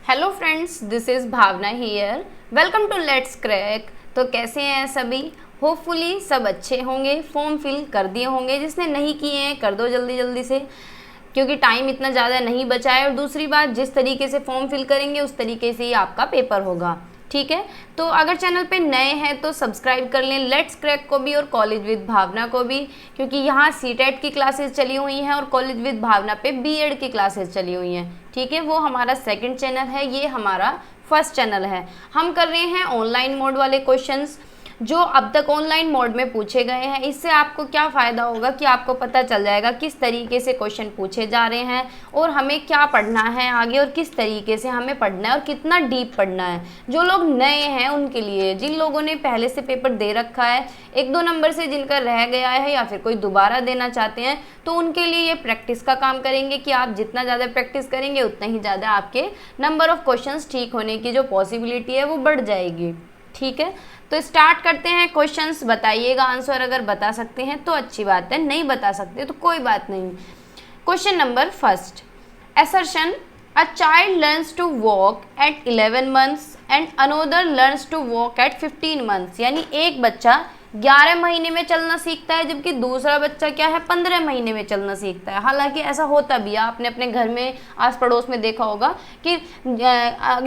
Hello friends, this is Bhavna here. Welcome to let's crack. तो कैसे हैं सभी? होपफुली सब अच्छे होंगे। फॉर्म फिल कर दिए होंगे, जिसने नहीं किए हैं कर दो जल्दी जल्दी से, क्योंकि टाइम इतना ज़्यादा नहीं बचा है। और दूसरी बात, जिस तरीके से फॉर्म फिल करेंगे उस तरीके से ही आपका पेपर होगा, ठीक है। तो अगर चैनल पे नए हैं तो सब्सक्राइब कर लें लेट्स क्रैक को भी और कॉलेज विद भावना को भी, क्योंकि यहाँ सीटेट की क्लासेस चली हुई हैं और कॉलेज विद भावना पे बीएड की क्लासेस चली हुई हैं, ठीक है। वो हमारा सेकंड चैनल है, ये हमारा फर्स्ट चैनल है। हम कर रहे हैं ऑनलाइन मोड वाले क्वेश्चंस जो अब तक ऑनलाइन मोड में पूछे गए हैं। इससे आपको क्या फ़ायदा होगा कि आपको पता चल जाएगा किस तरीके से क्वेश्चन पूछे जा रहे हैं और हमें क्या पढ़ना है आगे और किस तरीके से हमें पढ़ना है और कितना डीप पढ़ना है। जो लोग नए हैं उनके लिए, जिन लोगों ने पहले से पेपर दे रखा है, एक दो नंबर से जिनका रह गया है या फिर कोई दोबारा देना चाहते हैं, तो उनके लिए ये प्रैक्टिस का काम करेंगे कि आप जितना ज़्यादा प्रैक्टिस करेंगे उतना ही ज़्यादा आपके नंबर ऑफ़ क्वेश्चंस ठीक होने की जो पॉसिबिलिटी है वो बढ़ जाएगी, ठीक है। तो स्टार्ट करते हैं। क्वेश्चंस बताइएगा, आंसर अगर बता सकते हैं तो अच्छी बात है, नहीं बता सकते तो कोई बात नहीं। Question number first, assertion a child learns to walk at 11 months and another learns to walk at 15 months. यानी एक बच्चा 11 महीने में चलना सीखता है जबकि दूसरा बच्चा क्या है 15 महीने में चलना सीखता है। हालांकि ऐसा होता भी है, आपने अपने घर में आस पड़ोस में देखा होगा कि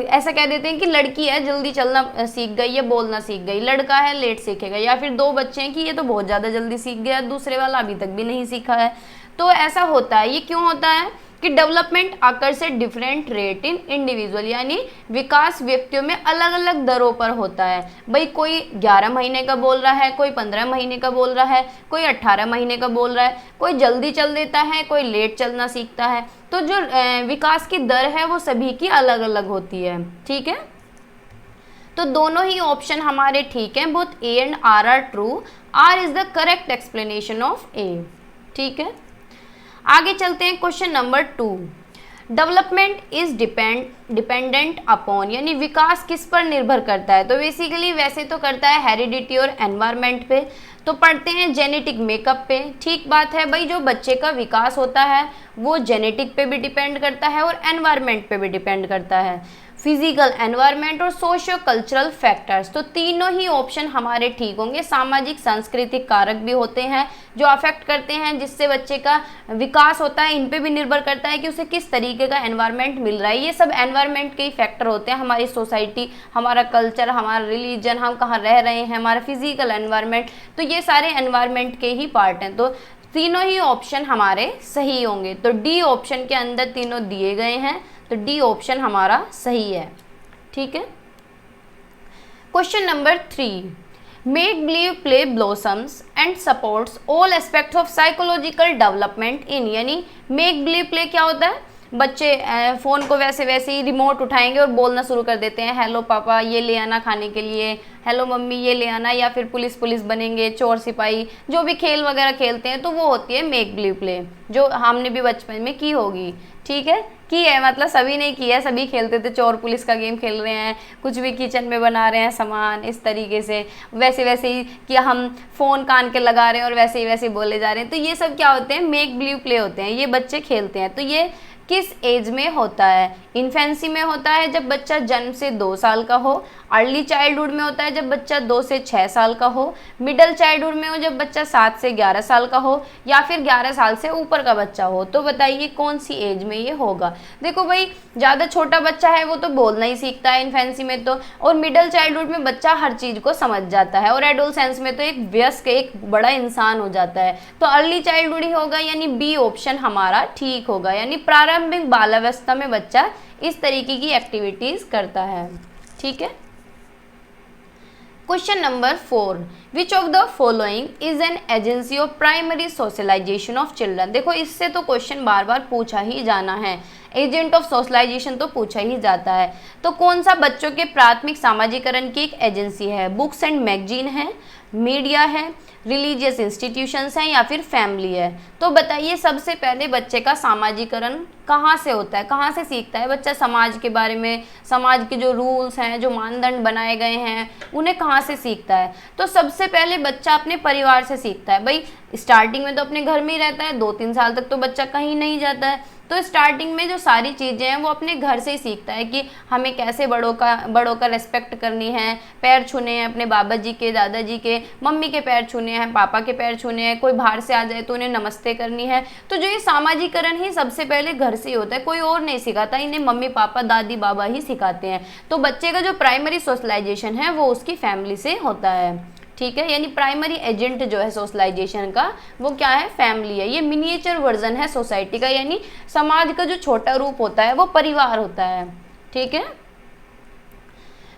ऐसा कह देते हैं कि लड़की है जल्दी चलना सीख गई या बोलना सीख गई, लड़का है लेट सीखेगा। या फिर दो बच्चे हैं कि ये तो बहुत ज़्यादा जल्दी सीख गया, दूसरे वाला अभी तक भी नहीं सीखा है। तो ऐसा होता है। ये क्यों होता है कि development occurs at different rate in individual, यानी विकास व्यक्तियों में अलग अलग दरों पर होता है। भाई कोई 11 महीने का बोल रहा है, कोई 15 महीने का बोल रहा है, कोई 18 महीने का बोल रहा है, कोई जल्दी चल देता है, कोई लेट चलना सीखता है। तो जो विकास की दर है वो सभी की अलग अलग होती है, ठीक है। तो दोनों ही ऑप्शन हमारे ठीक हैं, both A and R are true. R is the correct explanation of A, ठीक है। आगे चलते हैं। Question number 2, development is dependent upon, यानी विकास किस पर निर्भर करता है। तो बेसिकली वैसे तो करता है हेरिडिटी और एनवायरनमेंट पे, तो पढ़ते हैं जेनेटिक मेकअप पे। ठीक बात है भाई, जो बच्चे का विकास होता है वो जेनेटिक पे भी डिपेंड करता है और एनवायरनमेंट पे भी डिपेंड करता है, फिजिकल एनवायरनमेंट और सोशियो कल्चरल फैक्टर्स। तो तीनों ही ऑप्शन हमारे ठीक होंगे। सामाजिक सांस्कृतिक कारक भी होते हैं जो अफेक्ट करते हैं जिससे बच्चे का विकास होता है, इन पे भी निर्भर करता है कि उसे किस तरीके का एनवायरनमेंट मिल रहा है। ये सब एनवायरनमेंट के ही फैक्टर होते हैं। हमारी सोसाइटी, हमारा कल्चर, हमारा रिलीजन, हम कहाँ रह रहे हैं, हमारा फिजिकल एनवायरनमेंट, तो ये सारे एनवायरनमेंट के ही पार्ट हैं। तो तीनों ही ऑप्शन हमारे सही होंगे। तो डी ऑप्शन के अंदर तीनों दिए गए हैं, तो डी ऑप्शन हमारा सही है, ठीक है। Question number 3, make believe play blossoms and supports all aspects of psychological development in, यानी मेक बिलीव प्ले क्या होता है? बच्चे फ़ोन को वैसे वैसे ही रिमोट उठाएंगे और बोलना शुरू कर देते हैं, हेलो पापा ये ले आना खाने के लिए, हेलो मम्मी ये ले आना, या फिर पुलिस बनेंगे, चोर सिपाही, जो भी खेल वगैरह खेलते हैं, तो वो होती है मेक बिलीव प्ले, जो हमने भी बचपन में की होगी, ठीक है। की है मतलब सभी ने की है, सभी खेलते थे, चोर पुलिस का गेम खेल रहे हैं, कुछ भी किचन में बना रहे हैं सामान, इस तरीके से वैसे वैसे ही कि हम फ़ोन कान के लगा रहे हैं और वैसे ही बोले जा रहे हैं। तो ये सब क्या होते हैं? मेक बिलीव प्ले होते हैं, ये बच्चे खेलते हैं। तो ये किस एज में होता है? इन्फेंसी में होता है जब बच्चा जन्म से 2 साल का हो, अर्ली चाइल्डहुड में होता है जब बच्चा 2 से 6 साल का हो, मिडिल चाइल्डहुड में हो जब बच्चा 7 से 11 साल का हो, या फिर 11 साल से ऊपर का बच्चा हो। तो बताइए कौन सी एज में ये होगा? देखो भाई, ज़्यादा छोटा बच्चा है वो तो बोलना ही सीखता है इन्फेंसी में तो, और मिडिल चाइल्डहुड में बच्चा हर चीज़ को समझ जाता है, और एडोलसेंस में तो एक वयस्क, एक बड़ा इंसान हो जाता है। तो अर्ली चाइल्डहुड ही होगा, यानी बी ऑप्शन हमारा ठीक होगा, यानी प्रारंभिक बालावस्था में बच्चा इस तरीके की एक्टिविटीज करता है, ठीक है। Question number 4, which of the following is an agency of primary socialisation of children. देखो इससे तो क्वेश्चन बार बार पूछा ही जाना है, एजेंट ऑफ सोशलाइजेशन तो पूछा ही जाता है। तो कौन सा बच्चों के प्राथमिक सामाजिकरण की एक एजेंसी है? बुक्स एंड मैगजीन है, मीडिया है, रिलीजियस इंस्टीट्यूशंस हैं या फिर फैमिली है। तो बताइए सबसे पहले बच्चे का सामाजिकरण कहाँ से होता है, कहाँ से सीखता है बच्चा समाज के बारे में, समाज के जो रूल्स हैं, जो मानदंड बनाए गए हैं, उन्हें कहाँ से सीखता है। तो सबसे पहले बच्चा अपने परिवार से सीखता है। भाई स्टार्टिंग में तो अपने घर में ही रहता है, 2-3 साल तक तो बच्चा कहीं नहीं जाता है। तो स्टार्टिंग में जो सारी चीज़ें हैं वो अपने घर से ही सीखता है कि हमें कैसे बड़ों का रेस्पेक्ट करनी है, पैर छूने हैं अपने बाबा जी के, दादाजी के, मम्मी के पैर छूने हैं, पापा के पैर छूने हैं, कोई बाहर से आ जाए तो उन्हें नमस्ते करनी है। तो जो ये सामाजिकरण ही सबसे पहले घर से ही होता है, कोई और नहीं सिखाता, इन्हें मम्मी पापा दादी बाबा ही सिखाते हैं। तो बच्चे का जो प्राइमरी सोशलाइजेशन है वो उसकी फैमिली से होता है। ठीक है, यानी प्राइमरी एजेंट जो है सोशलाइजेशन का वो क्या है, फैमिली है। ये मिनिएचर वर्जन है सोसाइटी का, यानी समाज का जो छोटा रूप होता है वो परिवार होता है। ठीक है।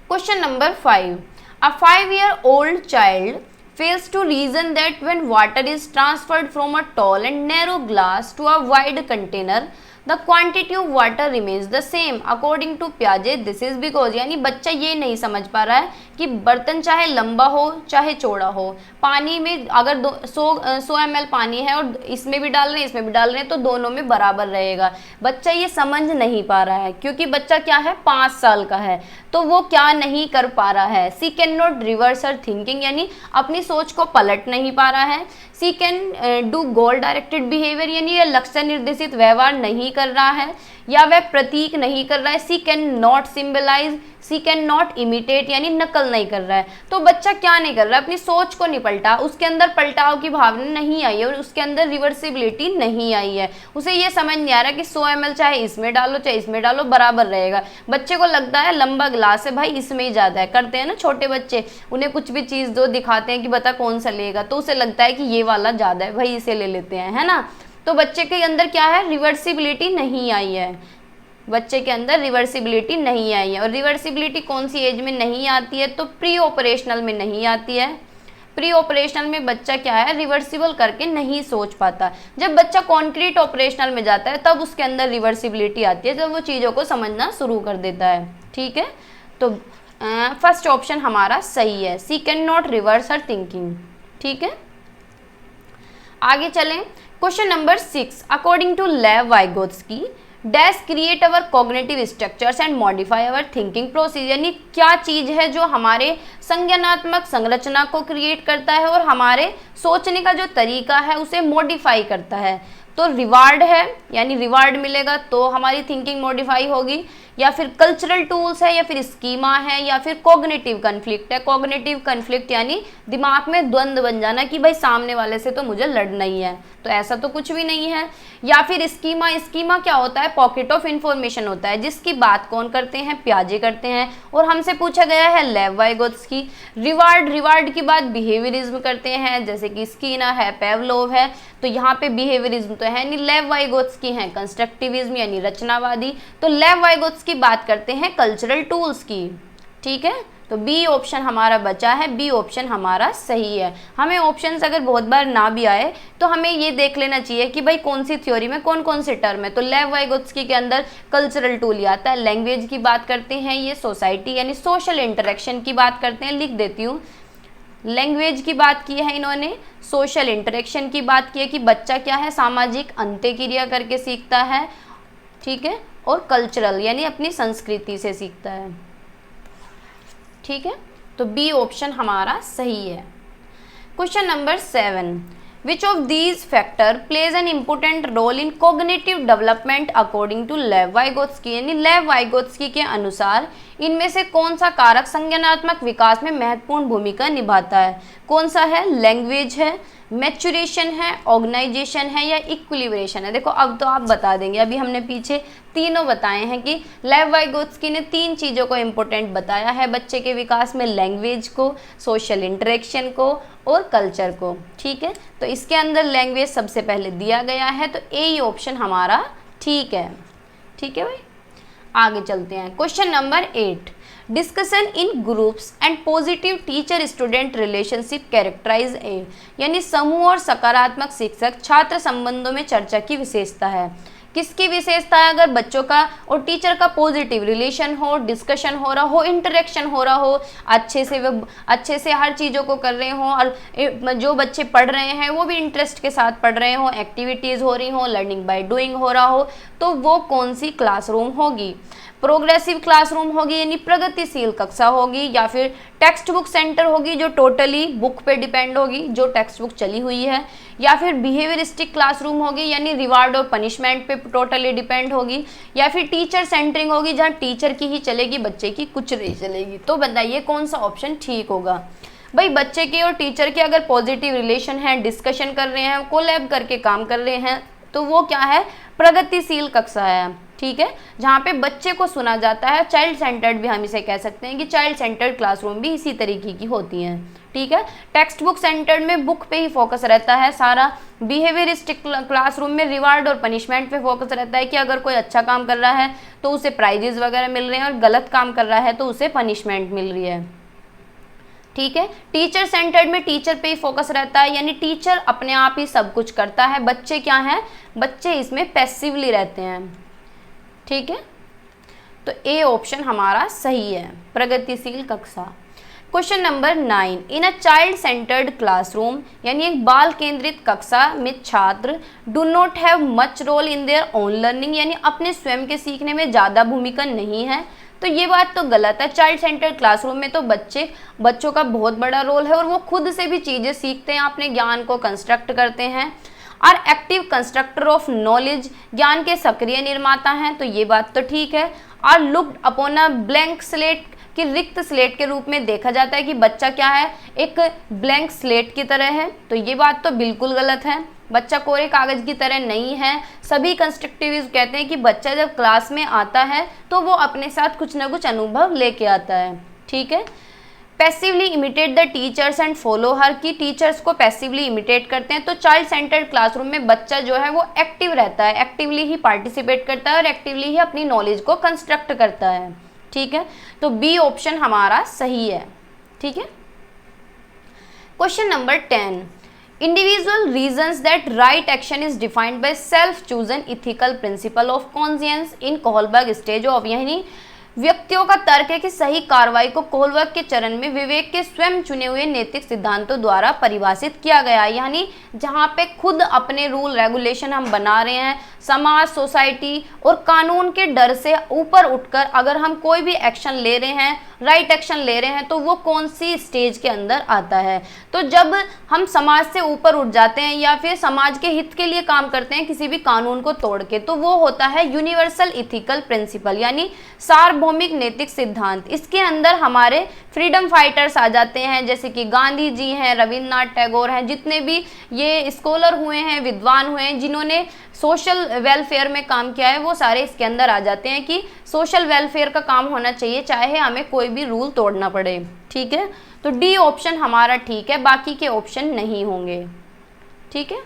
Question number 5, a 5-year-old child fails to reason that when water is transferred from a tall and narrow glass to a wide container the quantity of water remains the same according to Piaget, this is because, यानी बच्चा ये नहीं समझ पा रहा है कि बर्तन चाहे लंबा हो चाहे चौड़ा हो, पानी में अगर 100 ml पानी है और इसमें भी डाल रहे हैं इसमें भी डाल रहे हैं तो दोनों में बराबर रहेगा। बच्चा ये समझ नहीं पा रहा है क्योंकि बच्चा क्या है, 5 साल का है, तो वो क्या नहीं कर पा रहा है, she can not reverse her thinking, यानी अपनी सोच को पलट नहीं पा रहा है। She can do goal directed behaviour, यानी ये लक्ष्य निर्देशित व्यवहार नहीं कर रहा है या वह प्रतीक नहीं कर रहा है। She can not symbolise, she can not imitate, यानी नकल नहीं कर रहा है। तो बच्चा क्या नहीं कर रहा है, अपनी सोच को नहीं पलटा, उसके अंदर पलटाव की भावना नहीं आई है और उसके अंदर रिवर्सिबिलिटी नहीं आई है। उसे ये समझ नहीं आ रहा कि 100 ml चाहे इसमें डालो चाहे इसमें डालो बराबर रहेगा। बच्चे को लगता है लंबा ग्लास है भाई इसमें ही ज़्यादा है, करते हैं ना छोटे बच्चे, उन्हें कुछ भी चीज़ दो दिखाते हैं कि बता कौन सा लेगा, तो उसे लगता है कि ये वाला ज़्यादा है भाई इसे ले लेते हैं, है ना। तो बच्चे के अंदर क्या है, रिवर्सिबिलिटी नहीं आई है, बच्चे के अंदर रिवर्सिबिलिटी नहीं आई है। और रिवर्सिबिलिटी कौन सी एज में नहीं आती है, तो प्री ऑपरेशनल में नहीं आती है। प्री ऑपरेशनल में बच्चा क्या है, रिवर्सिबल करके नहीं सोच पाता। जब बच्चा कॉन्क्रीट ऑपरेशनल में जाता है तब उसके अंदर रिवर्सिबिलिटी आती है, जब वो चीज़ों को समझना शुरू कर देता है। ठीक है, तो फर्स्ट ऑप्शन हमारा सही है, she can not reverse her thinking. ठीक है, आगे चलें। Question number 6, according to Lev Vygotsky dash create our cognitive structures and modify our thinking process, यानी क्या चीज़ है जो हमारे संज्ञानात्मक संरचना को क्रिएट करता है और हमारे सोचने का जो तरीका है उसे मॉडिफाई करता है। तो रिवार्ड है, यानी रिवार्ड मिलेगा तो हमारी थिंकिंग मॉडिफाई होगी, या फिर कल्चरल टूल्स है, या फिर स्कीमा है, या फिर कॉग्निटिव कन्फ्लिक्ट है। कॉग्निटिव कन्फ्लिक्ट यानी दिमाग में द्वंद्व बन जाना कि भाई सामने वाले से तो मुझे लड़ना ही है, तो ऐसा तो कुछ भी नहीं है। या फिर स्कीमा, स्कीमा क्या होता है, पॉकेट ऑफ इंफॉर्मेशन होता है, जिसकी बात कौन करते हैं, पियाजे करते हैं, और हमसे पूछा गया है लेव वाइगोत्स्की। रिवार्ड, रिवार्ड की बात बिहेवियरिज्म करते हैं, जैसे कि स्कीना है, पेवलोव है, तो यहाँ पे बिहेवियरिज्म तो है नहीं, लेव वाइगोत्स्की है कंस्ट्रक्टिविज्म यानी रचनावादी, तो लेव वाइगोत्स्की की बात करते हैं कल्चरल टूल्स की। ठीक है, तो बी ऑप्शन हमारा बचा है, बी ऑप्शन हमारा सही है। हमें ऑप्शंस अगर बहुत बार ना भी आए तो हमें ये देख लेना चाहिए कि भाई कौन सी थ्योरी में कौन कौन से टर्म है। तो लेव वाइगोत्स्की के अंदर कल्चरल टूल आता है, लैंग्वेज की बात करते हैं, ये सोसाइटी यानी सोशल इंटरेक्शन की बात करते हैं, लिख देती हूँ। लैंग्वेज की बात की है इन्होंने, सोशल इंटरेक्शन की बात की है कि बच्चा क्या है, सामाजिक अंत्यक्रिया करके सीखता है। ठीक है, और कल्चरल यानी अपनी संस्कृति से सीखता है। ठीक है, तो बी ऑप्शन हमारा सही है। Question number 7, which of these factor plays an important role in cognitive development according to Lev Vygotsky, यानी लेव वाइगोत्स्की के अनुसार इनमें से कौन सा कारक संज्ञानात्मक विकास में महत्वपूर्ण भूमिका निभाता है। कौन सा है, लैंग्वेज है, मैच्योरेशन है, ऑर्गेनाइजेशन है, या इक्विलिब्रेशन है। देखो अब तो आप बता देंगे, अभी हमने पीछे तीनों बताए हैं कि लेव वाइगोत्स्की ने 3 चीज़ों को इम्पोर्टेंट बताया है बच्चे के विकास में, लैंग्वेज को, सोशल इंटरेक्शन को और कल्चर को। ठीक है, तो इसके अंदर लैंग्वेज सबसे पहले दिया गया है, तो ए ही ऑप्शन हमारा ठीक है। ठीक है भाई, आगे चलते हैं। Question number 8, discussion in groups and positive teacher student relationship characterise A, यानी समूह और सकारात्मक शिक्षक छात्र संबंधों में चर्चा की विशेषता है। किसकी विशेषता है? अगर बच्चों का और टीचर का पॉजिटिव रिलेशन हो, डिस्कशन हो रहा हो, इंटरेक्शन हो रहा हो, अच्छे से हर चीज़ों को कर रहे हो, और जो बच्चे पढ़ रहे हैं वो भी इंटरेस्ट के साथ पढ़ रहे हो, एक्टिविटीज़ हो रही हो, लर्निंग बाय डूइंग हो रहा हो, तो वो कौन सी क्लासरूम होगी? प्रोग्रेसिव क्लासरूम होगी यानी प्रगतिशील कक्षा होगी, या फिर टेक्स्ट बुक सेंटर होगी जो टोटली बुक पे डिपेंड होगी, जो टेक्स्ट बुक चली हुई है, या फिर बिहेवियरिस्टिक क्लासरूम होगी यानी रिवार्ड और पनिशमेंट पे टोटली डिपेंड होगी, या फिर टीचर सेंटरिंग होगी जहाँ टीचर की ही चलेगी, बच्चे की कुछ नहीं चलेगी। तो बताइए कौन सा ऑप्शन ठीक होगा? भाई बच्चे के और टीचर के अगर पॉजिटिव रिलेशन है, डिस्कशन कर रहे हैं, कोलैब करके काम कर रहे हैं, तो वो क्या है? प्रगतिशील कक्षा है, ठीक है, जहाँ पे बच्चे को सुना जाता है। चाइल्ड सेंटर्ड भी हम इसे कह सकते हैं कि चाइल्ड सेंटर्ड क्लासरूम भी इसी तरीके की होती हैं, ठीक है। टेक्स्ट बुक सेंटर्ड में बुक पे ही फोकस रहता है सारा। बिहेवियरिस्टिक क्लासरूम में रिवार्ड और पनिशमेंट पे फोकस रहता है कि अगर कोई अच्छा काम कर रहा है तो उसे प्राइजेस वगैरह मिल रहे हैं, और गलत काम कर रहा है तो उसे पनिशमेंट मिल रही है, ठीक है। टीचर सेंटर्ड में टीचर पे ही फोकस रहता है, यानी टीचर अपने आप ही सब कुछ करता है, बच्चे क्या हैं? बच्चे इसमें पैसिवली रहते हैं, ठीक है। तो ए ऑप्शन हमारा सही है, प्रगतिशील कक्षा। Question number 9, in a child centred classroom यानी एक बाल केंद्रित कक्षा में छात्र do not have much role in their own learning, यानी अपने स्वयं के सीखने में ज़्यादा भूमिका नहीं है। तो ये बात तो गलत है। चाइल्ड सेंटर्ड क्लासरूम में तो बच्चों का बहुत बड़ा रोल है, और वो खुद से भी चीज़ें सीखते हैं, अपने ज्ञान को कंस्ट्रक्ट करते हैं। Are active constructor of knowledge, ज्ञान के सक्रिय निर्माता हैं, तो ये बात तो ठीक है। Are looked upon a blank slate, कि रिक्त स्लेट के रूप में देखा जाता है कि बच्चा क्या है? एक ब्लैंक स्लेट की तरह है, तो ये बात तो बिल्कुल गलत है। बच्चा कोरे कागज की तरह नहीं है। सभी कंस्ट्रक्टिविस्ट कहते हैं कि बच्चा जब क्लास में आता है तो वो अपने साथ कुछ ना कुछ अनुभव लेके आता है, ठीक है। Passively imitate the teachers and follow her, की टीचर्स को पैसिवली इमिटेट करते हैं। तो चाइल्ड सेंटर्ड क्लासरूम में बच्चा जो है वो एक्टिव रहता है, एक्टिवली ही पार्टिसिपेट करता है और एक्टिवली ही अपनी नॉलेज को कंस्ट्रक्ट करता है, ठीक है। तो बी ऑप्शन हमारा सही है, ठीक है। Question number 10, individual reasons that right action is defined by self chosen ethical principle of conscience in Kohlberg stage of, यानी व्यक्तियों का तर्क है कि सही कार्रवाई को कोहलबर्ग के चरण में विवेक के स्वयं चुने हुए नैतिक सिद्धांतों द्वारा परिभाषित किया गया है। यानी जहाँ पे खुद अपने रूल रेगुलेशन हम बना रहे हैं, समाज, सोसाइटी और कानून के डर से ऊपर उठकर अगर हम कोई भी एक्शन ले रहे हैं, राइट एक्शन ले रहे हैं, तो वो कौन सी स्टेज के अंदर आता है? तो जब हम समाज से ऊपर उठ जाते हैं या फिर समाज के हित के लिए काम करते हैं किसी भी कानून को तोड़ के, तो वो होता है यूनिवर्सल इथिकल प्रिंसिपल, यानी सार्वभौमिक नैतिक सिद्धांत। इसके अंदर हमारे फ्रीडम फाइटर्स आ जाते हैं, जैसे कि गांधी जी हैं, रविन्द्रनाथ टैगोर हैं, जितने भी ये स्कॉलर हुए हैं, विद्वान हुए हैं, जिन्होंने सोशल वेलफेयर में काम किया है, वो सारे इसके अंदर आ जाते हैं कि सोशल वेलफेयर का काम होना चाहिए, चाहे हमें कोई भी रूल तोड़ना पड़े, ठीक है। तो डी ऑप्शन हमारा ठीक है, बाकी के ऑप्शन नहीं होंगे, ठीक है।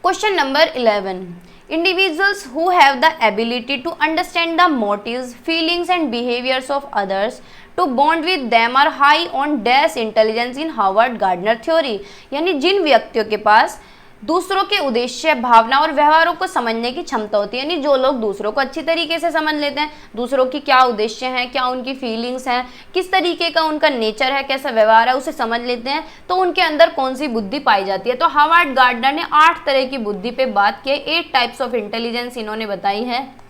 Question number 11, individuals who have the ability to understand the motives, feelings and behaviors of others to bond with them are high on dash intelligence in Howard Gardner theory, यानी जिन व्यक्तियों के पास दूसरों के उद्देश्य, भावना और व्यवहारों को समझने की क्षमता होती है, यानी जो लोग दूसरों को अच्छी तरीके से समझ लेते हैं, दूसरों की क्या उद्देश्य हैं, क्या उनकी फीलिंग्स हैं, किस तरीके का उनका नेचर है, कैसा व्यवहार है, उसे समझ लेते हैं, तो उनके अंदर कौन सी बुद्धि पाई जाती है। तो हावर्ड गार्डनर ने 8 तरह की बुद्धि पे बात की, 8 टाइप्स ऑफ इंटेलिजेंस इन्होंने बताई है।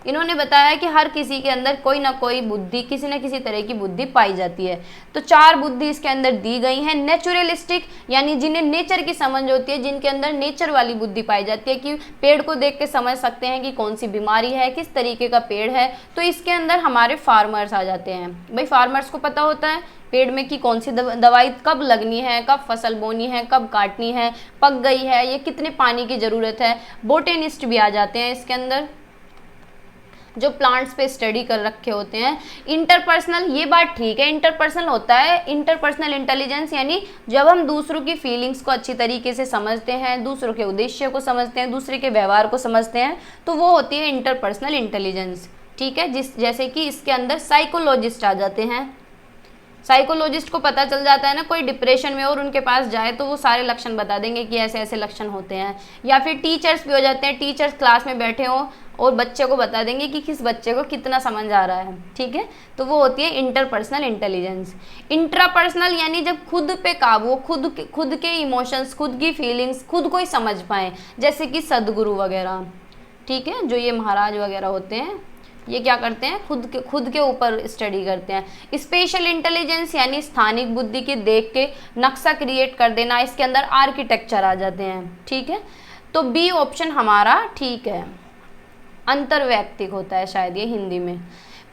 इन्होंने बताया कि हर किसी के अंदर कोई ना कोई बुद्धि, किसी न किसी तरह की बुद्धि पाई जाती है। तो 4 बुद्धि इसके अंदर दी गई हैं। नेचुरलिस्टिक, यानी जिन्हें नेचर की समझ होती है, जिनके अंदर नेचर वाली बुद्धि पाई जाती है कि पेड़ को देख के समझ सकते हैं कि कौन सी बीमारी है, किस तरीके का पेड़ है। तो इसके अंदर हमारे फार्मर्स आ जाते हैं। भाई फार्मर्स को पता होता है पेड़ में कि कौन सी दवाई कब लगनी है, कब फसल बोनी है, कब काटनी है, पक गई है, ये कितने पानी की ज़रूरत है। बोटेनिस्ट भी आ जाते हैं इसके अंदर, जो प्लांट्स पे स्टडी कर रखे होते हैं। इंटरपर्सनल, ये बात ठीक है, इंटरपर्सनल होता है इंटरपर्सनल इंटेलिजेंस, यानी जब हम दूसरों की फीलिंग्स को अच्छी तरीके से समझते हैं, दूसरों के उद्देश्य को समझते हैं, दूसरे के व्यवहार को समझते हैं, तो वो होती है इंटरपर्सनल इंटेलिजेंस, ठीक है। जैसे कि इसके अंदर साइकोलॉजिस्ट आ जाते हैं, साइकोलॉजिस्ट को पता चल जाता है ना, कोई डिप्रेशन में और उनके पास जाए तो वो सारे लक्षण बता देंगे कि ऐसे ऐसे लक्षण होते हैं। या फिर टीचर्स भी हो जाते हैं, टीचर्स क्लास में बैठे हों और बच्चे को बता देंगे कि किस बच्चे को कितना समझ आ रहा है, ठीक है। तो वो होती है इंटरपर्सनल इंटेलिजेंस। इंट्रापर्सनल यानी जब खुद पे काबू, खुद के इमोशंस, खुद की फीलिंग्स खुद को ही समझ पाएँ, जैसे कि सदगुरु वगैरह, ठीक है, जो ये महाराज वगैरह होते हैं, ये क्या करते हैं, खुद के ऊपर स्टडी करते हैं। स्पेशल इंटेलिजेंस यानी स्थानिक बुद्धि के देख के नक्शा क्रिएट कर देना, इसके अंदर आर्किटेक्चर आ जाते हैं, ठीक है। तो बी ऑप्शन हमारा ठीक है, अंतर्वैयक्तिक होता है शायद ये हिंदी में।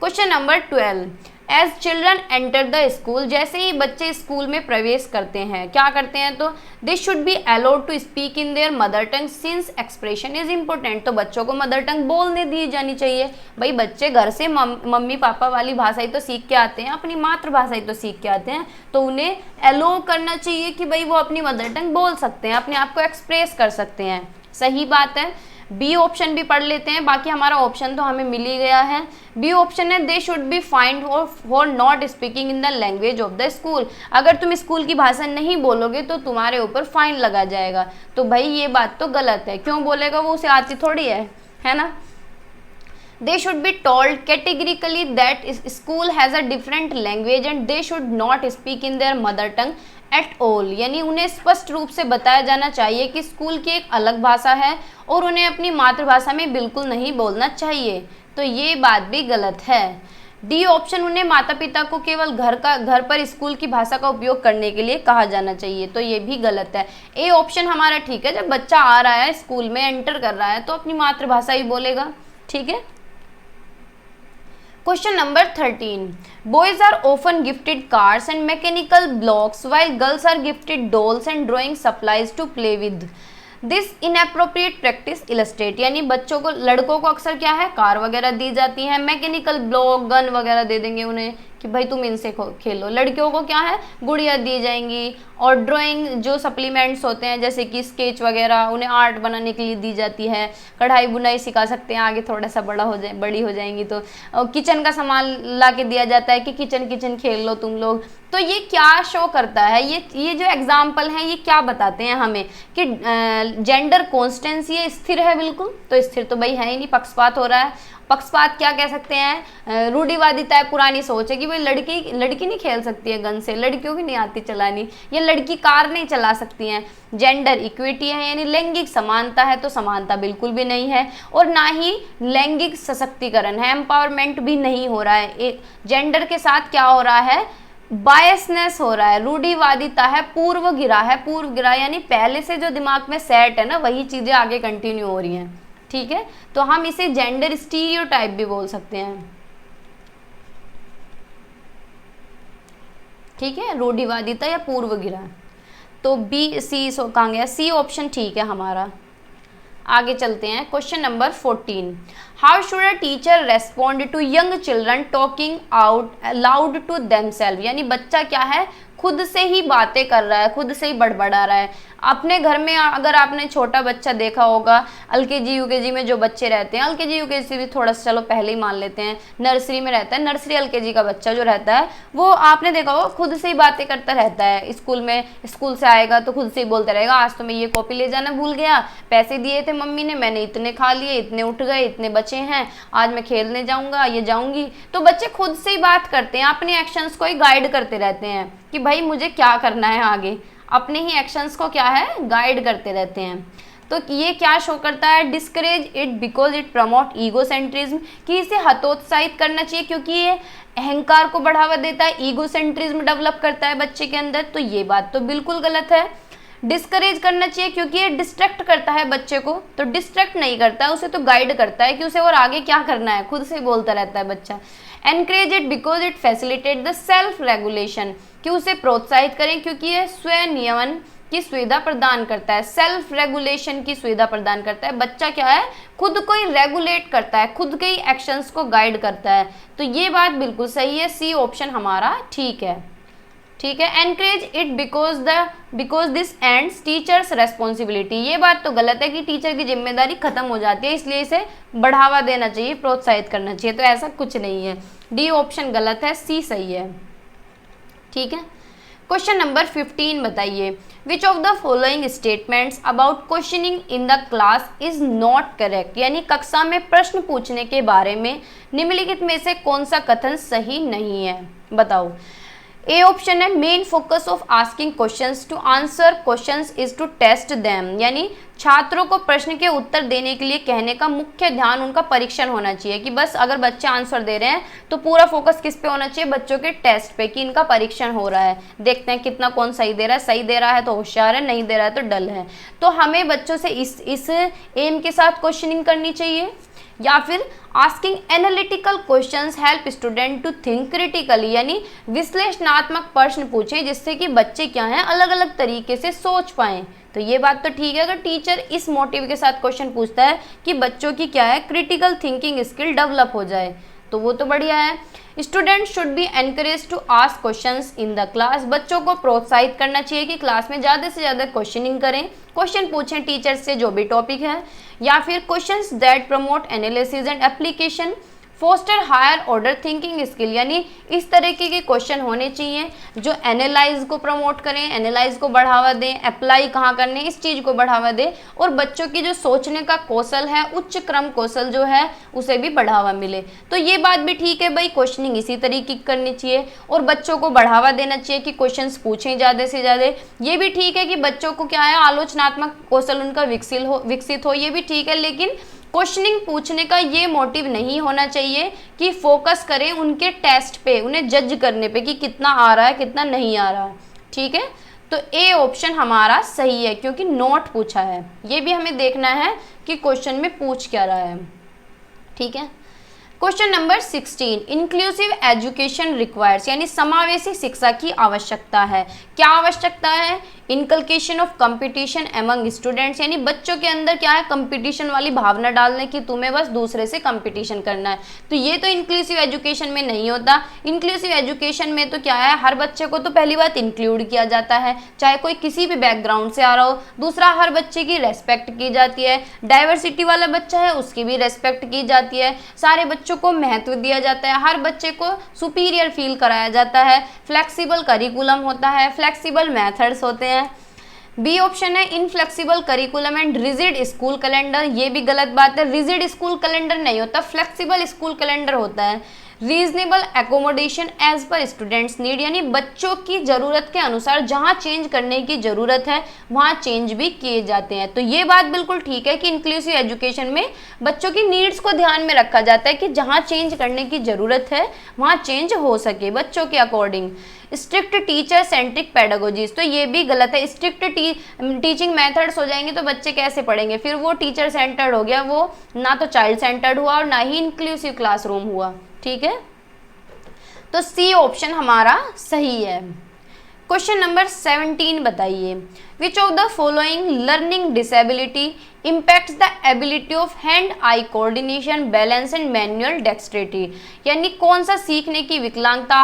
Question number 12, as children enter the school, जैसे ही बच्चे स्कूल में प्रवेश करते हैं क्या करते हैं, तो they should be allowed to speak in their mother tongue since expression is important. तो बच्चों को मदर टंग बोलने दी जानी चाहिए। भाई बच्चे घर से मम्मी पापा वाली भाषा ही तो सीख के आते हैं, अपनी मातृभाषा ही तो सीख के आते हैं, तो उन्हें अलाउ करना चाहिए कि भाई वो अपनी मदर टंग बोल सकते हैं, अपने आप को एक्सप्रेस कर सकते हैं। सही बात है। बी ऑप्शन भी पढ़ लेते हैं, बाकी हमारा ऑप्शन तो हमें मिल ही गया है। बी ऑप्शन है दे should B find for not speaking in the language of the school. अगर तुम स्कूल की भाषा नहीं बोलोगे तो तुम्हारे ऊपर फाइन लगा जाएगा। तो भाई ये बात तो गलत है, क्यों बोलेगा, वो उसे आती थोड़ी है ना। दे should be told categorically that school has a different language and they should not speak in their mother tongue at all, यानी उन्हें स्पष्ट रूप से बताया जाना चाहिए कि स्कूल की एक अलग भाषा है और उन्हें अपनी मातृभाषा में बिल्कुल नहीं बोलना चाहिए। तो ये बात भी गलत है। डी ऑप्शन, उन्हें माता पिता को केवल घर पर स्कूल की भाषा का उपयोग करने के लिए कहा जाना चाहिए। तो ये भी गलत है। ए ऑप्शन हमारा ठीक है, जब बच्चा आ रहा है स्कूल में एंटर कर रहा है तो अपनी मातृभाषा ही बोलेगा, ठीक है। Question number 13. Boys are often gifted cars and mechanical blocks while girls are gifted dolls and drawing supplies to play with. This inappropriate practice illustrate, यानी बच्चों को, लड़कों को अक्सर क्या है, कार वगैरह दी जाती है, मैकेनिकल ब्लॉक, गन वगैरह दे देंगे उन्हें कि भाई तुम इनसे खेलो। लड़कियों को क्या है, गुड़िया दी जाएंगी, और ड्राइंग जो सप्लीमेंट्स होते हैं जैसे कि स्केच वगैरह उन्हें आर्ट बनाने के लिए दी जाती है। कढ़ाई बुनाई सिखा सकते हैं, आगे थोड़ा सा बड़ी हो जाएंगी तो। किचन का सामान ला के दिया जाता है कि किचन खेल लो तुम लोग। तो ये क्या शो करता है, ये जो एग्जाम्पल हैं ये क्या बताते हैं हमें कि जेंडर कॉन्स्टेंसी है, स्थिर है बिल्कुल। तो स्थिर तो भाई है ही नहीं, पक्षपात हो रहा है। पक्षपात क्या कह सकते हैं, रूढ़िवादिता है, पुरानी सोच है कि भाई लड़की नहीं खेल सकती है गन से, लड़कियों की नहीं आती चलानी, या लड़की कार नहीं चला सकती हैं। जेंडर इक्विटी है, यानी लैंगिक समानता है, तो समानता बिल्कुल भी नहीं है, और ना ही लैंगिक सशक्तिकरण है, एम्पावरमेंट भी नहीं हो रहा है। जेंडर के साथ क्या हो रहा है, बायसनेस हो रहा है, रूढ़िवादिता है, पूर्व गिरा यानी पहले से जो दिमाग में सेट है ना वही चीजें आगे कंटिन्यू हो रही हैं, ठीक है। तो हम इसे जेंडर स्टीरियोटाइप भी बोल सकते हैं, ठीक है, रूढ़िवादिता या पूर्व गिरा। तो बी सी कहाँ गया, सी ऑप्शन ठीक है हमारा। आगे चलते हैं, question number 14। How should a teacher respond to young children talking out loud to themself, यानी बच्चा क्या है, खुद से ही बातें कर रहा है, खुद से ही बड़बड़ा रहा है। अपने घर में अगर आपने छोटा बच्चा देखा होगा, एलकेजी यूकेजी में जो बच्चे रहते हैं, एलकेजी यूकेजी से भी थोड़ा सा चलो पहले ही मान लेते हैं, नर्सरी में रहता है, नर्सरी एलकेजी का बच्चा जो रहता है वो आपने देखा होगा खुद से ही बातें करता रहता है। स्कूल से आएगा तो खुद से ही बोलता रहेगा, आज तो मैं ये कॉपी ले जाना भूल गया, पैसे दिए थे मम्मी ने, मैंने इतने खा लिए, इतने उठ गए, इतने बचे हैं, आज मैं खेलने जाऊंगा, ये जाऊंगी। तो बच्चे खुद से ही बात करते हैं, अपने एक्शंस को ही गाइड करते रहते हैं कि भाई मुझे क्या करना है आगे, अपने ही एक्शंस को क्या है, गाइड करते रहते हैं। तो ये क्या शो करता है, discourage it because it promote egocentrism, कि इसे हतोत्साहित करना चाहिए क्योंकि ये अहंकार को बढ़ावा देता है, ईगोसेंट्रिज्म डेवलप करता है बच्चे के अंदर। तो ये बात तो बिल्कुल गलत है। डिस्करेज करना चाहिए क्योंकि ये डिस्ट्रैक्ट करता है बच्चे को, तो डिस्ट्रैक्ट नहीं करता है, उसे तो गाइड करता है कि उसे और आगे क्या करना है, खुद से बोलता रहता है बच्चा। Encourage it because it facilitate the self regulation, कि उसे प्रोत्साहित करें क्योंकि यह स्वनियमन की सुविधा प्रदान करता है, सेल्फ रेगुलेशन की सुविधा प्रदान करता है। बच्चा क्या है, खुद को ही रेगुलेट करता है, खुद के ही एक्शंस को गाइड करता है। तो ये बात बिल्कुल सही है, सी ऑप्शन हमारा ठीक है, ठीक है। Encourage it because this ends teachers responsibility, ये बात तो गलत है कि टीचर की जिम्मेदारी खत्म हो जाती है, इसलिए इसे बढ़ावा देना चाहिए, प्रोत्साहित करना चाहिए। तो ऐसा कुछ नहीं है, डी ऑप्शन गलत है, सी सही है। ठीक है। क्वेश्चन नंबर 15 बताइए, which of the following statements about questioning in the class is not correct, यानी कक्षा में प्रश्न पूछने के बारे में निम्नलिखित में से कौन सा कथन सही नहीं है, बताओ। ए ऑप्शन है, main focus of asking questions to answer questions is to test them, यानी छात्रों को प्रश्न के उत्तर देने के लिए कहने का मुख्य ध्यान उनका परीक्षण होना चाहिए, कि बस अगर बच्चे आंसर दे रहे हैं तो पूरा फोकस किस पे होना चाहिए, बच्चों के टेस्ट पे, कि इनका परीक्षण हो रहा है, देखते हैं कितना कौन सही दे रहा है, सही दे रहा है तो होशियार है, नहीं दे रहा है तो डल है। तो हमें बच्चों से इस एम के साथ क्वेश्चनिंग करनी चाहिए। या फिर asking analytical questions help student to think critically, यानी विश्लेषणात्मक प्रश्न पूछें जिससे कि बच्चे क्या हैं, अलग अलग तरीके से सोच पाएं। तो ये बात तो ठीक है, अगर टीचर इस मोटिव के साथ क्वेश्चन पूछता है कि बच्चों की क्या है, क्रिटिकल थिंकिंग स्किल डेवलप हो जाए, तो वो तो बढ़िया है। Student should be encourage to ask questions in the class, बच्चों को प्रोत्साहित करना चाहिए कि क्लास में ज़्यादा से ज़्यादा क्वेश्चनिंग करें, क्वेश्चन पूछें टीचर से जो भी टॉपिक है। या फिर questions that promote analysis and application foster higher order thinking skill, यानी इस तरीके के क्वेश्चन होने चाहिए जो एनालाइज को प्रमोट करें, एनालाइज को बढ़ावा दें, अप्लाई कहाँ करने इस चीज़ को बढ़ावा दें, और बच्चों की जो सोचने का कौशल है, उच्च क्रम कौशल जो है उसे भी बढ़ावा मिले। तो ये बात भी ठीक है भाई, क्वेश्चनिंग इसी तरीके की करनी चाहिए और बच्चों को बढ़ावा देना चाहिए कि क्वेश्चंस पूछें ज़्यादा से ज़्यादा। ये भी ठीक है कि बच्चों को क्या है, आलोचनात्मक कौशल उनका विकसित हो, ये भी ठीक है, लेकिन क्वेश्चनिंग पूछने का ये मोटिव नहीं होना चाहिए कि फोकस करें उनके टेस्ट पे, उन्हें जज करने पे कि कितना आ रहा है कितना नहीं आ रहा है। ठीक है, तो ए ऑप्शन हमारा सही है क्योंकि नोट पूछा है। ये भी हमें देखना है कि क्वेश्चन में पूछ क्या रहा है। ठीक है, question number 16, inclusive education requires, यानी समावेशी शिक्षा की आवश्यकता है। क्या आवश्यकता है? Inculcation of competition among students, यानी बच्चों के अंदर क्या है, कंपटीशन वाली भावना डालने की, तुम्हें बस दूसरे से कंपटीशन करना है। तो ये तो इंक्लूसिव एजुकेशन में नहीं होता। इंक्लूसिव एजुकेशन में तो क्या है, हर बच्चे को तो पहली बात इंक्लूड किया जाता है, चाहे कोई किसी भी बैकग्राउंड से आ रहा हो। दूसरा, हर बच्चे की रेस्पेक्ट की जाती है, डाइवर्सिटी वाला बच्चा है उसकी भी रेस्पेक्ट की जाती है, सारे बच्चों को महत्व दिया जाता है, हर बच्चे को सुपीरियर फील कराया जाता है, फ्लेक्सिबल करिकुलम होता है, फ्लेक्सिबल मेथड्स होते हैं। बी ऑप्शन है, inflexible curriculum and rigid school calendar, ये भी गलत बात है। रिजिड स्कूल कैलेंडर नहीं होता, फ्लेक्सिबल स्कूल कैलेंडर होता है। Reasonable accommodation as per students need, यानी बच्चों की ज़रूरत के अनुसार जहाँ चेंज करने की ज़रूरत है वहाँ चेंज भी किए जाते हैं। तो ये बात बिल्कुल ठीक है कि इंक्लूसिव एजुकेशन में बच्चों की नीड्स को ध्यान में रखा जाता है कि जहाँ चेंज करने की ज़रूरत है वहाँ चेंज हो सके बच्चों के अकॉर्डिंग। स्ट्रिक्ट टीचर सेंट्रिक पेडागोजीज, तो ये भी गलत है। स्ट्रिक्ट टीचिंग मेथड्स हो जाएंगे तो बच्चे कैसे पढ़ेंगे, फिर वो टीचर सेंटर्ड हो गया, वो ना तो चाइल्ड सेंटर्ड हुआ और ना ही इंक्लूसिव क्लासरूम हुआ। ठीक है, तो सी ऑप्शन हमारा सही है। क्वेश्चन नंबर 17 बताइए, which of the following learning disability impacts the ability of hand eye coordination balance and manual dexterity, यानी कौन सा सीखने की विकलांगता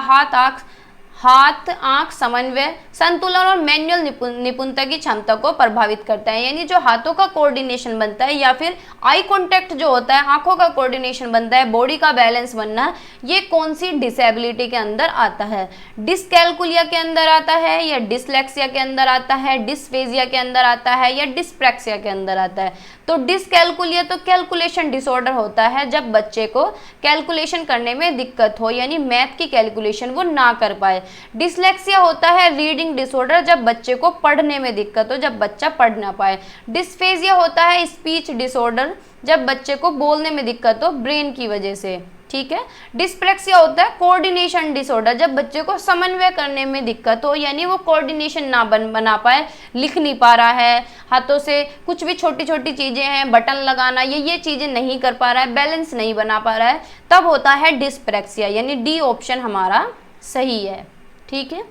हाथ आंख समन्वय संतुलन और मैनुअल निपुणता की क्षमता को प्रभावित करता है। यानी जो हाथों का कोऑर्डिनेशन बनता है या फिर आई कांटेक्ट जो होता है, आंखों का कोऑर्डिनेशन बनता है, बॉडी का बैलेंस बनना, ये कौन सी डिसेबिलिटी के अंदर आता है? डिसकैलकुलिया के अंदर आता है या डिसलेक्सिया के अंदर आता है, डिस्फेजिया के अंदर आता है या डिस्प्रैक्सिया के अंदर आता है? तो डिसकैलकुलिया तो कैलकुलेशन डिसऑर्डर होता है, जब बच्चे को कैलकुलेशन करने में दिक्कत हो, यानी मैथ की कैलकुलेशन वो ना कर पाए। डिसलेक्सिया होता है रीडिंग डिसऑर्डर, जब बच्चे को पढ़ने में दिक्कत हो, जब बच्चा पढ़ ना पाए। डिस्फेजिया होता है स्पीच डिसऑर्डर, जब बच्चे को बोलने में दिक्कत हो ब्रेन की वजह से। ठीक है, डिस्प्रैक्सिया होता है कोऑर्डिनेशन डिसऑर्डर, जब बच्चे को समन्वय करने में दिक्कत हो, यानी वो कोऑर्डिनेशन ना बना पाए, लिख नहीं पा रहा है, हाथों से कुछ भी छोटी छोटी चीज़ें हैं, बटन लगाना, ये चीज़ें नहीं कर पा रहा है, बैलेंस नहीं बना पा रहा है, तब होता है डिस्प्रैक्सिया, यानी डी ऑप्शन हमारा सही है। ठीक है,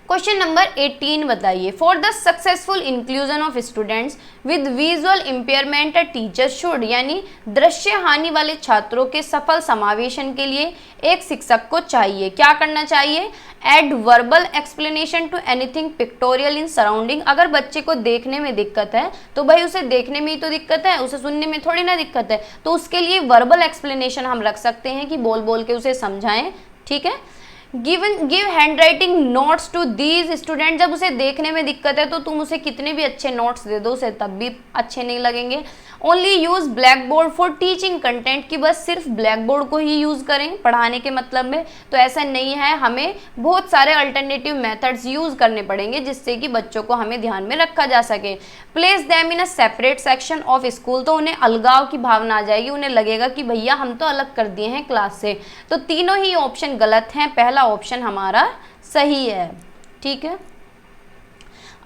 क्वेश्चन नंबर 18 बताइए, for the successful inclusion of students with visual impairment a teacher should, यानी दृश्य हानि वाले छात्रों के सफल समावेशन के लिए एक शिक्षक को चाहिए, क्या करना चाहिए? Add verbal explanation to anything pictorial in surrounding, अगर बच्चे को देखने में दिक्कत है तो भाई उसे देखने में ही तो दिक्कत है, उसे सुनने में थोड़ी ना दिक्कत है, तो उसके लिए वर्बल एक्सप्लेनेशन हम रख सकते हैं कि बोल बोल के उसे समझाएं। ठीक है, give hand writing notes to these student. जब उसे देखने में दिक्कत है तो तुम उसे कितने भी अच्छे नोट्स दे दो, उसे तब भी अच्छे नहीं लगेंगे। Only use black board for teaching content, कि बस सिर्फ ब्लैक बोर्ड को ही यूज करें पढ़ाने के मतलब में, तो ऐसा नहीं है, हमें बहुत सारे अल्टरनेटिव मेथड्स यूज करने पड़ेंगे जिससे कि बच्चों को हमें ध्यान में रखा जा सके। Place them in a separate section of school, तो उन्हें अलगाव की भावना आ जाएगी, उन्हें लगेगा कि भैया हम तो अलग कर दिए हैं क्लास से। तो तीनों ही ऑप्शन गलत हैं, पहला ऑप्शन हमारा सही है। ठीक है,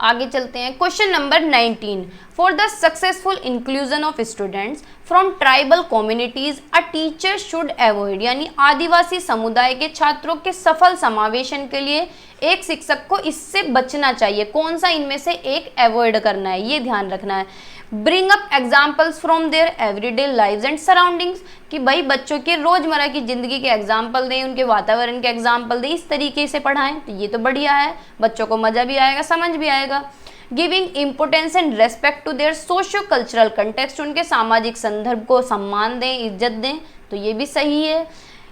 आगे चलते हैं। Question number 19, for the successful inclusion of students from tribal communities a teacher should avoid, यानी आदिवासी समुदाय के छात्रों के सफल समावेशन के लिए एक शिक्षक को इससे बचना चाहिए। कौन सा इनमें से एक अवॉइड करना है, ये ध्यान रखना है। Bring up examples from there everyday lives and surroundings, कि भाई बच्चों के रोजमर्रा की जिंदगी के एग्जाम्पल दें, उनके वातावरण के एग्जाम्पल दें, इस तरीके से पढ़ाएं, तो ये तो बढ़िया है, बच्चों को मजा भी आएगा, समझ भी आएगा। Giving importance and respect to their socio cultural context, उनके सामाजिक संदर्भ को सम्मान दें, इज्जत दें, तो ये भी सही है।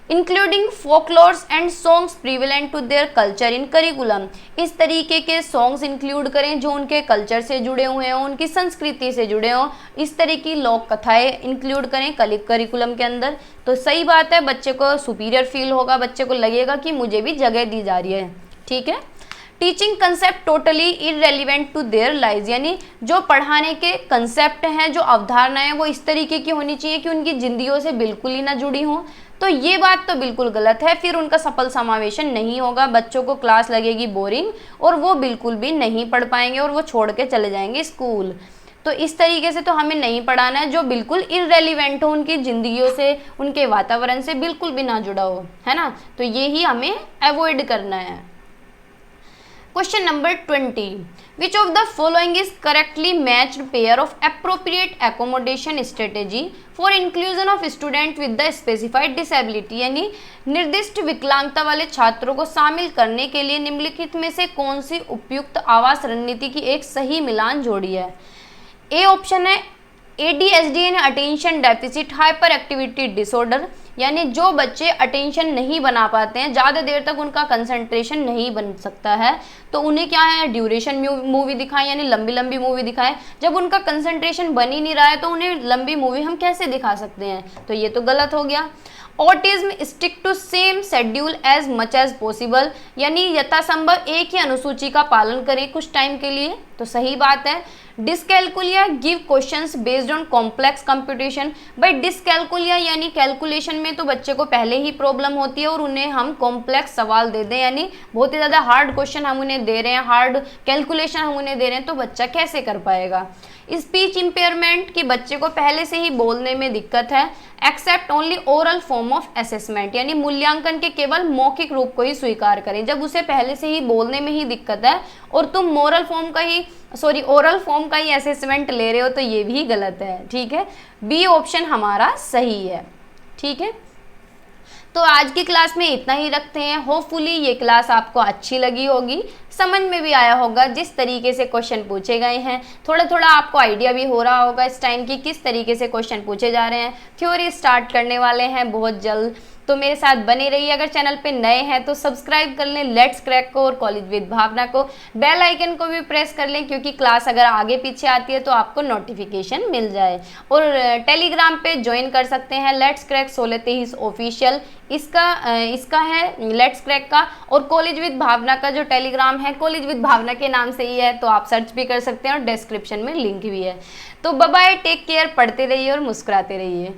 Including folklores and songs prevalent to their culture in curriculum, इस तरीके के सॉन्ग्स इंक्लूड करें जो उनके कल्चर से जुड़े हुए हों, उनकी संस्कृति से जुड़े हों, इस तरह की लोक कथाएं इंक्लूड करें करिकुलम के अंदर, तो सही बात है, बच्चे को सुपीरियर फील होगा, बच्चे को लगेगा कि मुझे भी जगह दी जा रही है। ठीक है। Teaching concept totally irrelevant to their lives, यानी जो पढ़ाने के कंसेप्ट हैं, जो अवधारणाएं, वो इस तरीके की होनी चाहिए कि उनकी जिंदगियों से बिल्कुल ही ना जुड़ी हों, तो ये बात तो बिल्कुल गलत है, फिर उनका सफल समावेशन नहीं होगा, बच्चों को क्लास लगेगी बोरिंग और वो बिल्कुल भी नहीं पढ़ पाएंगे और वो छोड़ के चले जाएंगे स्कूल। तो इस तरीके से तो हमें नहीं पढ़ाना है, जो बिल्कुल इररेलिवेंट हो, उनकी जिंदगियों से, उनके वातावरण से बिल्कुल भी ना जुड़ा हो, है ना, तो ये ही हमें अवॉइड करना है। Question number 20, which of the following is correctly matched pair of appropriate accommodation strategy for inclusion of student with the specified disability, यानी निर्दिष्ट विकलांगता वाले छात्रों को शामिल करने के लिए निम्नलिखित में से कौन सी उपयुक्त आवास रणनीति की एक सही मिलान जोड़ी है। ए ऑप्शन है ADHD यानी attention deficit hyper activity disorder, यानी जो बच्चे अटेंशन नहीं बना पाते हैं, ज़्यादा देर तक उनका कंसंट्रेशन नहीं बन सकता है, तो उन्हें क्या है, ड्यूरेशन मूवी दिखाएं, यानी लंबी लंबी मूवी दिखाएं। जब उनका कंसंट्रेशन बन ही नहीं रहा है तो उन्हें लंबी मूवी हम कैसे दिखा सकते हैं, तो ये तो गलत हो गया। Autism stick to same schedule as much as possible, यानी यथासंभव एक ही अनुसूची का पालन करें कुछ टाइम के लिए, तो सही बात है। Dyscalculia give questions based on complex computation, भाई डिसकैलकुलिया यानी कैलकुलेशन में तो बच्चे को पहले ही प्रॉब्लम होती है और उन्हें हम कॉम्प्लेक्स सवाल दे दें, यानी बहुत ही ज़्यादा हार्ड क्वेश्चन हम उन्हें दे रहे हैं, हार्ड कैलकुलेशन हम उन्हें दे रहे हैं, तो बच्चा कैसे कर पाएगा। स्पीच इम्पेयरमेंट, कि बच्चे को पहले से ही बोलने में दिक्कत है। Accept only oral form of assessment, यानी मूल्यांकन के केवल मौखिक रूप को ही स्वीकार करें। जब उसे पहले से ही बोलने में ही दिक्कत है और तुम ओरल फॉर्म का ही असेसमेंट ले रहे हो, तो ये भी गलत है। ठीक है, बी ऑप्शन हमारा सही है। ठीक है, तो आज की क्लास में इतना ही रखते हैं। होपफुली ये क्लास आपको अच्छी लगी होगी, समझ में भी आया होगा, जिस तरीके से क्वेश्चन पूछे गए हैं थोड़ा थोड़ा आपको आइडिया भी हो रहा होगा इस टाइम की किस तरीके से क्वेश्चन पूछे जा रहे हैं। थ्योरी स्टार्ट करने वाले हैं बहुत जल्द, तो मेरे साथ बने रहिए। अगर चैनल पे नए हैं तो सब्सक्राइब कर लें लेट्स क्रैक को और कॉलेज विद भावना को, बेल आइकन को भी प्रेस कर लें, क्योंकि क्लास अगर आगे पीछे आती है तो आपको नोटिफिकेशन मिल जाए। और टेलीग्राम पे ज्वाइन कर सकते हैं, लेट्स क्रैक 1623 ऑफिशियल, इसका है लेट्स क्रैक का, और कॉलेज विद भावना का जो टेलीग्राम है कॉलेज विद भावना के नाम से ही है, तो आप सर्च भी कर सकते हैं और डिस्क्रिप्शन में लिंक भी है। तो बाय बाय, टेक केयर, पढ़ते रहिए और मुस्कुराते रहिए।